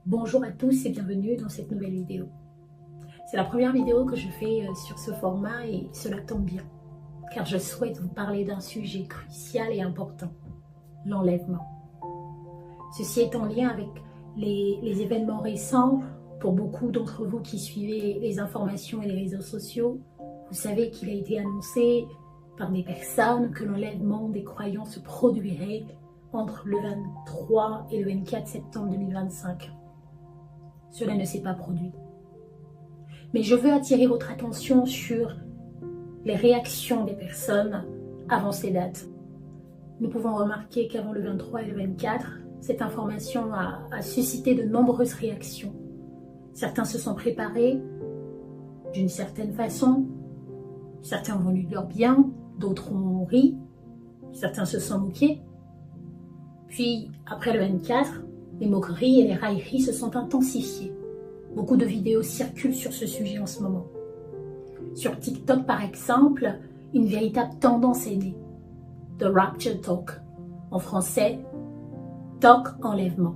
Bonjour à tous et bienvenue dans cette nouvelle vidéo. C'est la première vidéo que je fais sur ce format et cela tombe bien, car je souhaite vous parler d'un sujet crucial et important, l'enlèvement. Ceci est en lien avec les événements récents. Pour beaucoup d'entre vous qui suivez les informations et les réseaux sociaux, vous savez qu'il a été annoncé par des personnes que l'enlèvement des croyants se produirait entre le 23 et le 24 septembre 2025. Cela ne s'est pas produit. Mais je veux attirer votre attention sur les réactions des personnes avant ces dates. Nous pouvons remarquer qu'avant le 23 et le 24, cette information a suscité de nombreuses réactions. Certains se sont préparés d'une certaine façon, certains ont voulu leur bien, d'autres ont ri, certains se sont moqués. Puis, après le 24, les moqueries et les railleries se sont intensifiées. Beaucoup de vidéos circulent sur ce sujet en ce moment. Sur TikTok, par exemple, une véritable tendance est née. The Rapture Talk. En français, Talk enlèvement.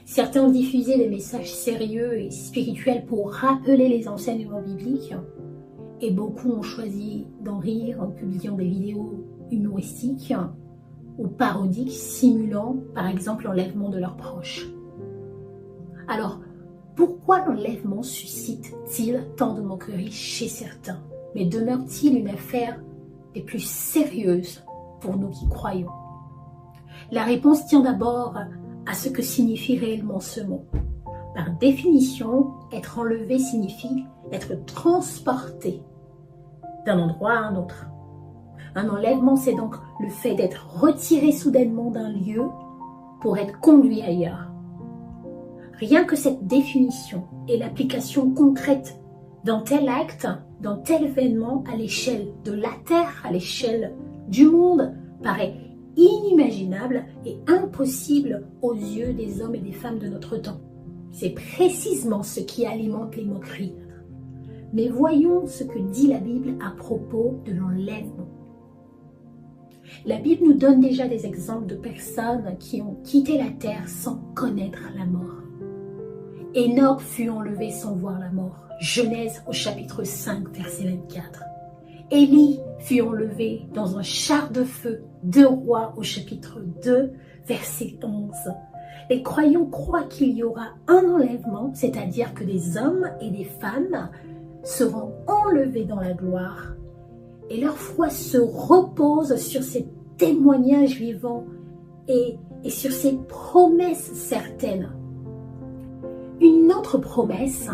Certains ont diffusé des messages sérieux et spirituels pour rappeler les enseignements bibliques. Et beaucoup ont choisi d'en rire en publiant des vidéos humoristiques ou parodiques simulant par exemple l'enlèvement de leurs proches. Alors, pourquoi l'enlèvement suscite-t-il tant de moqueries chez certains, mais demeure-t-il une affaire des plus sérieuses pour nous qui croyons? La réponse tient d'abord à ce que signifie réellement ce mot. Par définition, être enlevé signifie être transporté d'un endroit à un autre. Un enlèvement, c'est donc le fait d'être retiré soudainement d'un lieu pour être conduit ailleurs. Rien que cette définition et l'application concrète d'un tel acte, d'un tel événement à l'échelle de la Terre, à l'échelle du monde, paraît inimaginable et impossible aux yeux des hommes et des femmes de notre temps. C'est précisément ce qui alimente les moqueries. Mais voyons ce que dit la Bible à propos de l'enlèvement. La Bible nous donne déjà des exemples de personnes qui ont quitté la terre sans connaître la mort. Enoch fut enlevé sans voir la mort. Genèse au chapitre 5, verset 24. Élie fut enlevé dans un char de feu. 2 Rois au chapitre 2, verset 11. Les croyants croient qu'il y aura un enlèvement, c'est-à-dire que des hommes et des femmes seront enlevés dans la gloire. Et leur foi se repose sur ces témoignages vivants et sur ces promesses certaines. Une autre promesse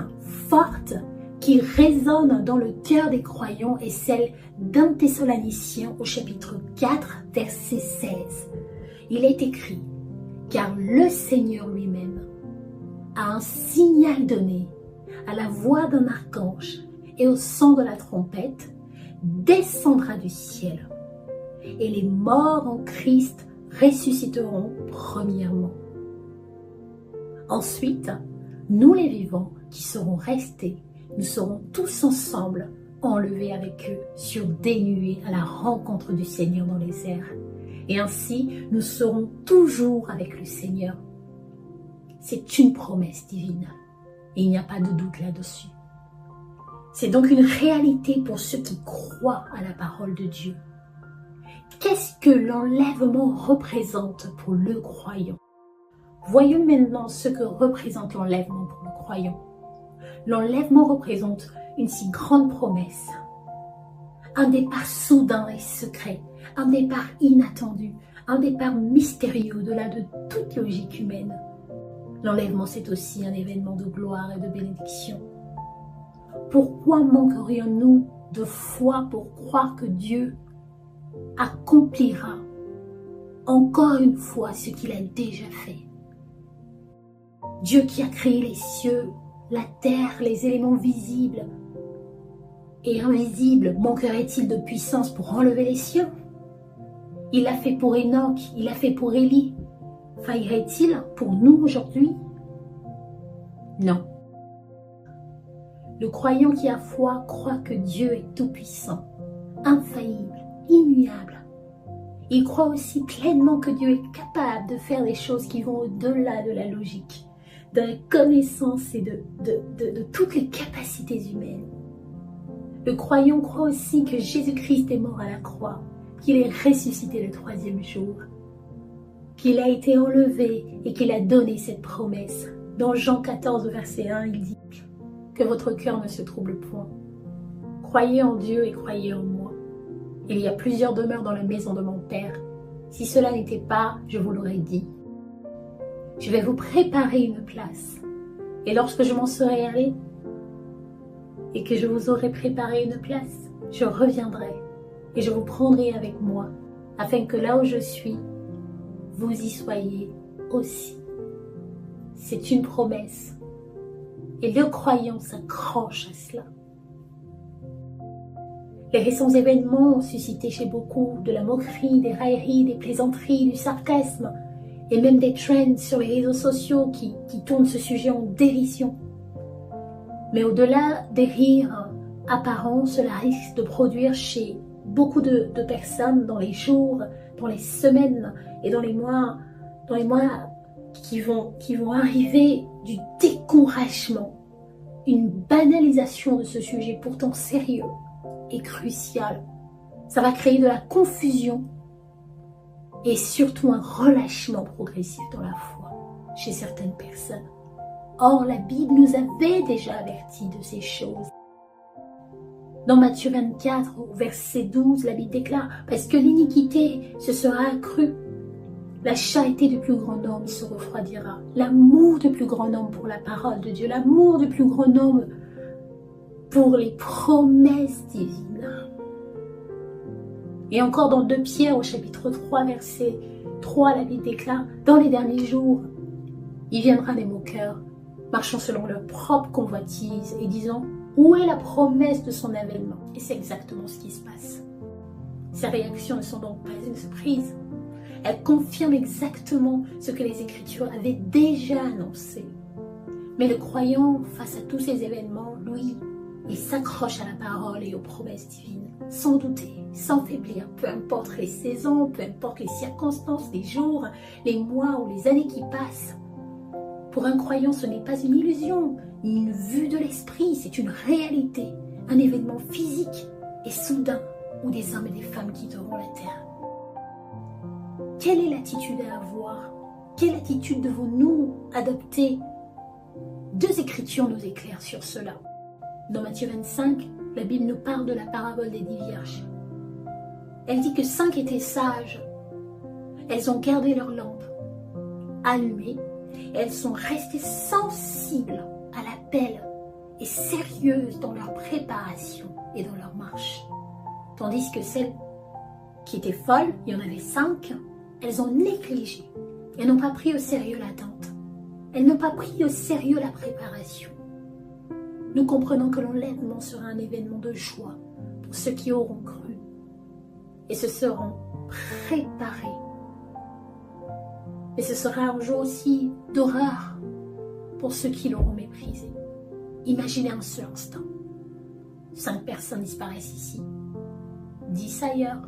forte qui résonne dans le cœur des croyants est celle d'1 Thessaloniciens au chapitre 4, verset 16. Il est écrit « Car le Seigneur lui-même a un signal donné à la voix d'un archange et au son de la trompette, descendra du ciel, et les morts en Christ ressusciteront premièrement. Ensuite, nous les vivants qui serons restés, nous serons tous ensemble enlevés avec eux sur des nuées à la rencontre du Seigneur dans les airs. Et ainsi, nous serons toujours avec le Seigneur. C'est une promesse divine et il n'y a pas de doute là-dessus. C'est donc une réalité pour ceux qui croient à la parole de Dieu. Qu'est-ce que l'enlèvement représente pour le croyant? Voyons maintenant ce que représente l'enlèvement pour le croyant. L'enlèvement représente une si grande promesse. Un départ soudain et secret, un départ inattendu, un départ mystérieux au-delà de toute logique humaine. L'enlèvement, c'est aussi un événement de gloire et de bénédiction. Pourquoi manquerions-nous de foi pour croire que Dieu accomplira encore une fois ce qu'il a déjà fait? Dieu qui a créé les cieux, la terre, les éléments visibles et invisibles, manquerait-il de puissance pour enlever les cieux? Il l'a fait pour Enoch, il l'a fait pour Élie. Faillerait-il pour nous aujourd'hui? Non. Le croyant qui a foi croit que Dieu est tout-puissant, infaillible, immuable. Il croit aussi pleinement que Dieu est capable de faire des choses qui vont au-delà de la logique, de la connaissance et de toutes les capacités humaines. Le croyant croit aussi que Jésus-Christ est mort à la croix, qu'il est ressuscité le 3e jour, qu'il a été enlevé et qu'il a donné cette promesse. Dans Jean 14, verset 1, il dit que votre cœur ne se trouble point. Croyez en Dieu et croyez en moi. Il y a plusieurs demeures dans la maison de mon Père. Si cela n'était pas, je vous l'aurais dit. Je vais vous préparer une place. Et lorsque je m'en serai allé et que je vous aurai préparé une place, je reviendrai et je vous prendrai avec moi, afin que là où je suis, vous y soyez aussi. C'est une promesse. Et le croyant s'accroche à cela. Les récents événements ont suscité chez beaucoup de la moquerie, des railleries, des plaisanteries, du sarcasme et même des trends sur les réseaux sociaux qui tournent ce sujet en dérision. Mais au-delà des rires apparents, cela risque de produire chez beaucoup de personnes dans les jours, dans les semaines et dans les mois qui vont arriver du découragement, une banalisation de ce sujet pourtant sérieux et crucial. Ça va créer de la confusion et surtout un relâchement progressif dans la foi chez certaines personnes. Or, la Bible nous avait déjà avertis de ces choses. Dans Matthieu 24, au verset 12, la Bible déclare « Parce que l'iniquité se sera accrue, la charité du plus grand nombre se refroidira. L'amour du plus grand nombre pour la parole de Dieu, l'amour du plus grand nombre pour les promesses divines. » Et encore dans 2 Pierre au chapitre 3, verset 3, la Bible déclare « Dans les derniers jours, il viendra des moqueurs, marchant selon leur propre convoitise et disant « Où est la promesse de son avènement ?» Et c'est exactement ce qui se passe. Ces réactions ne sont donc pas une surprise. Elles confirment exactement ce que les Écritures avaient déjà annoncé. Mais le croyant, face à tous ces événements, lui, il s'accroche à la parole et aux promesses divines, sans douter, sans faiblir, peu importe les saisons, peu importe les circonstances, les jours, les mois ou les années qui passent. Pour un croyant, ce n'est pas une illusion, ni une vue de l'esprit, c'est une réalité, un événement physique et soudain où des hommes et des femmes quitteront la terre. Quelle est l'attitude à avoir? Quelle attitude devons-nous adopter? 2 écritures nous éclairent sur cela. Dans Matthieu 25, la Bible nous parle de la parabole des 10 vierges. Elle dit que 5 étaient sages. Elles ont gardé leur lampe allumée et elles sont restées sensibles à l'appel et sérieuses dans leur préparation et dans leur marche. Tandis que celles qui étaient folles, il y en avait 5, elles ont négligé. Elles n'ont pas pris au sérieux l'attente. Elles n'ont pas pris au sérieux la préparation. Nous comprenons que l'enlèvement sera un événement de joie pour ceux qui auront cru et se seront préparés. Mais ce sera un jour aussi d'horreur pour ceux qui l'auront méprisé. Imaginez un seul instant. 5 personnes disparaissent ici, 10 ailleurs.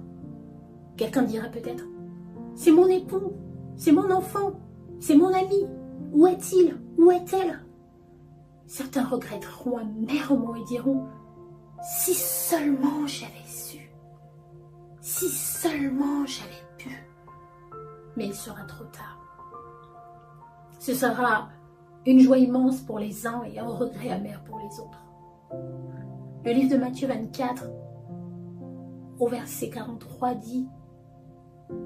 Quelqu'un dira peut-être « C'est mon époux, c'est mon enfant, c'est mon ami. Où est-il? Où est-elle » Certains regretteront amèrement et diront « Si seulement j'avais su, si seulement j'avais pu. » Mais il sera trop tard. Ce sera une joie immense pour les uns et un regret amer pour les autres. Le livre de Matthieu 24, au verset 43, dit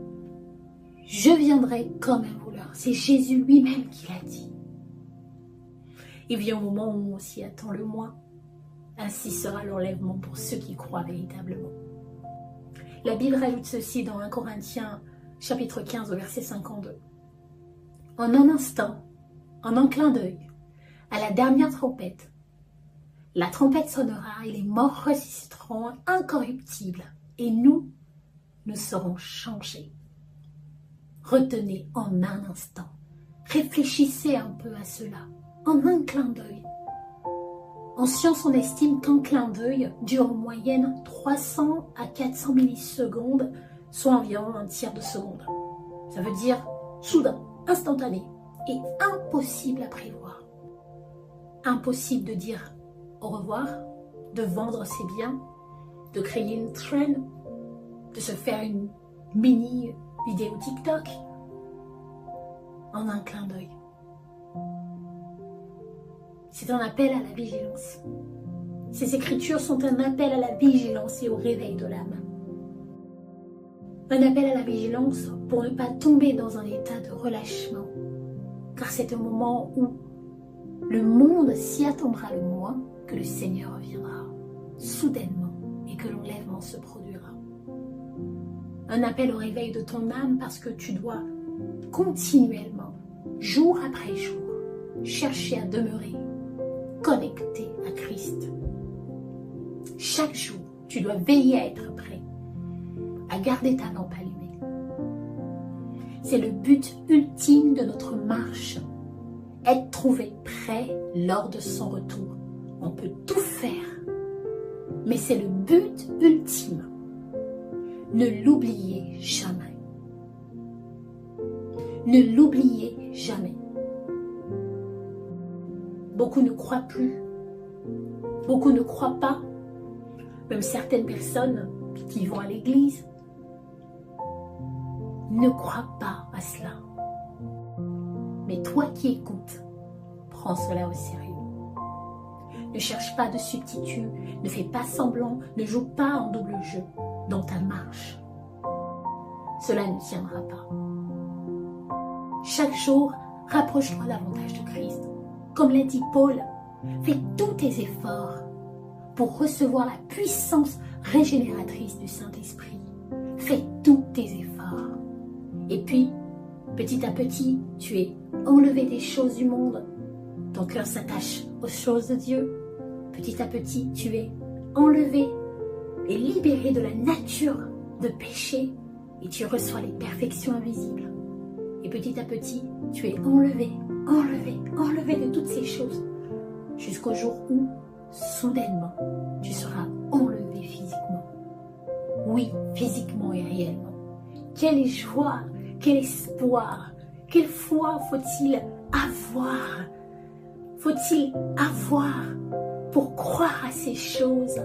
« Je viendrai comme un voleur. » C'est Jésus lui-même qui l'a dit. Il vient au moment où on s'y attend le moins. Ainsi sera l'enlèvement pour ceux qui croient véritablement. La Bible rajoute ceci dans 1 Corinthiens, chapitre 15, au verset 52. « En un instant, en un clin d'œil, à la dernière trompette, la trompette sonnera et les morts ressusciteront incorruptibles, et nous serons changés. » Retenez en un instant. Réfléchissez un peu à cela, en un clin d'œil. En science, on estime qu'un clin d'œil dure en moyenne 300 à 400 millisecondes soit environ un tiers de seconde. Ça veut dire soudain, instantané et impossible à prévoir. Impossible de dire au revoir, de vendre ses biens, de créer une trend, de se faire une mini vidéo TikTok en un clin d'œil. C'est un appel à la vigilance. Ces écritures sont un appel à la vigilance et au réveil de l'âme. Un appel à la vigilance pour ne pas tomber dans un état de relâchement, car c'est un moment où le monde s'y attendra le moins que le Seigneur reviendra soudainement et que l'enlèvement se produira. Un appel au réveil de ton âme parce que tu dois continuellement, jour après jour, chercher à demeurer connecté à Christ. Chaque jour, tu dois veiller à être prêt, à garder ta lampe allumée. C'est le but ultime de notre marche, être trouvé prêt lors de son retour. On peut tout faire, mais c'est le but ultime. Ne l'oubliez jamais. Ne l'oubliez jamais. Beaucoup ne croient plus. Beaucoup ne croient pas. Même certaines personnes qui vont à l'église ne croient pas à cela. Mais toi qui écoutes, prends cela au sérieux. Ne cherche pas de substitut, ne fais pas semblant, ne joue pas en double jeu dans ta marche. Cela ne tiendra pas. Chaque jour, rapproche-toi davantage de Christ. Comme l'a dit Paul, fais tous tes efforts pour recevoir la puissance régénératrice du Saint-Esprit. Fais tous tes efforts. Et puis, petit à petit, tu es enlevé des choses du monde. Ton cœur s'attache aux choses de Dieu. Petit à petit, tu es enlevé et libéré de la nature de péché et tu reçois les perfections invisibles. Et petit à petit, tu es enlevé de toutes ces choses jusqu'au jour où, soudainement, tu seras enlevé physiquement. Oui, physiquement et réellement. Quelle joie, quel espoir, quelle foi faut-il avoir? Faut-il avoir pour croire à ces choses?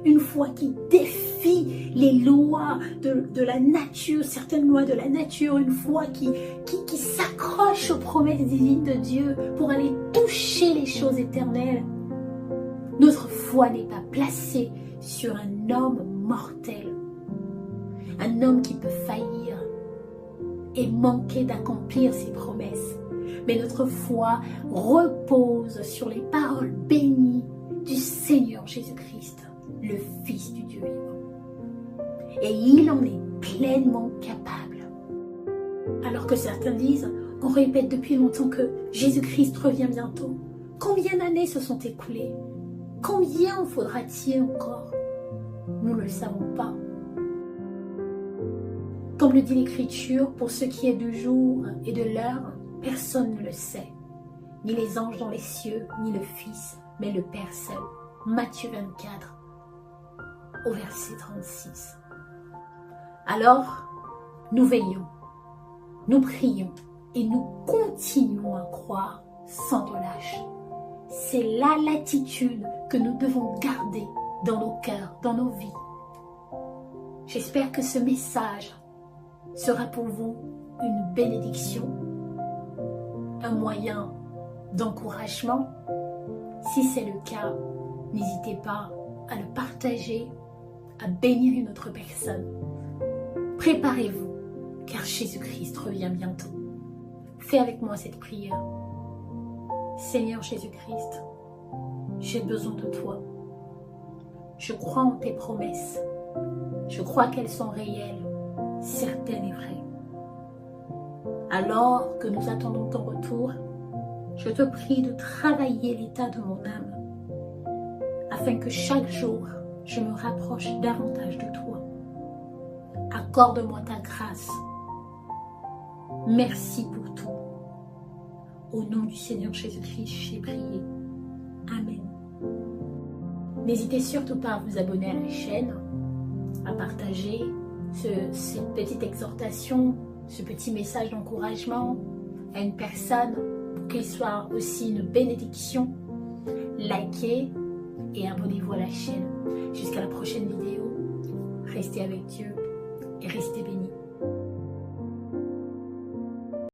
Une foi qui défie les lois de la nature, certaines lois de la nature, une foi qui s'accroche aux promesses divines de Dieu pour aller toucher les choses éternelles. Notre foi n'est pas placée sur un homme mortel, un homme qui peut faillir et manquer d'accomplir ses promesses. Mais notre foi repose sur les paroles bénies du Seigneur Jésus-Christ, le Fils du Dieu vivant. Et il en est pleinement capable. Alors que certains disent, on répète depuis longtemps que Jésus-Christ revient bientôt. Combien d'années se sont écoulées? Combien en faudra-t-il encore? Nous ne le savons pas. Comme le dit l'Écriture, pour ce qui est du jour et de l'heure, personne ne le sait. Ni les anges dans les cieux, ni le Fils, mais le Père seul. Matthieu 24, au verset 36. Alors, nous veillons, nous prions et nous continuons à croire sans relâche. C'est là l'attitude que nous devons garder dans nos cœurs, dans nos vies. J'espère que ce message sera pour vous une bénédiction, un moyen d'encouragement. Si c'est le cas, n'hésitez pas à le partager, à bénir une autre personne. Préparez-vous, car Jésus-Christ revient bientôt. Fais avec moi cette prière. Seigneur Jésus-Christ, j'ai besoin de toi. Je crois en tes promesses. Je crois qu'elles sont réelles, certaines et vraies. Alors que nous attendons ton retour, je te prie de travailler l'état de mon âme, afin que chaque jour, je me rapproche davantage de toi. Accorde-moi ta grâce. Merci pour tout. Au nom du Seigneur Jésus-Christ, j'ai prié. Amen. N'hésitez surtout pas à vous abonner à la chaîne, à partager, cette petite exhortation, ce petit message d'encouragement à une personne pour qu'il soit aussi une bénédiction. Likez et abonnez-vous à la chaîne. Jusqu'à la prochaine vidéo. Restez avec Dieu et restez bénis.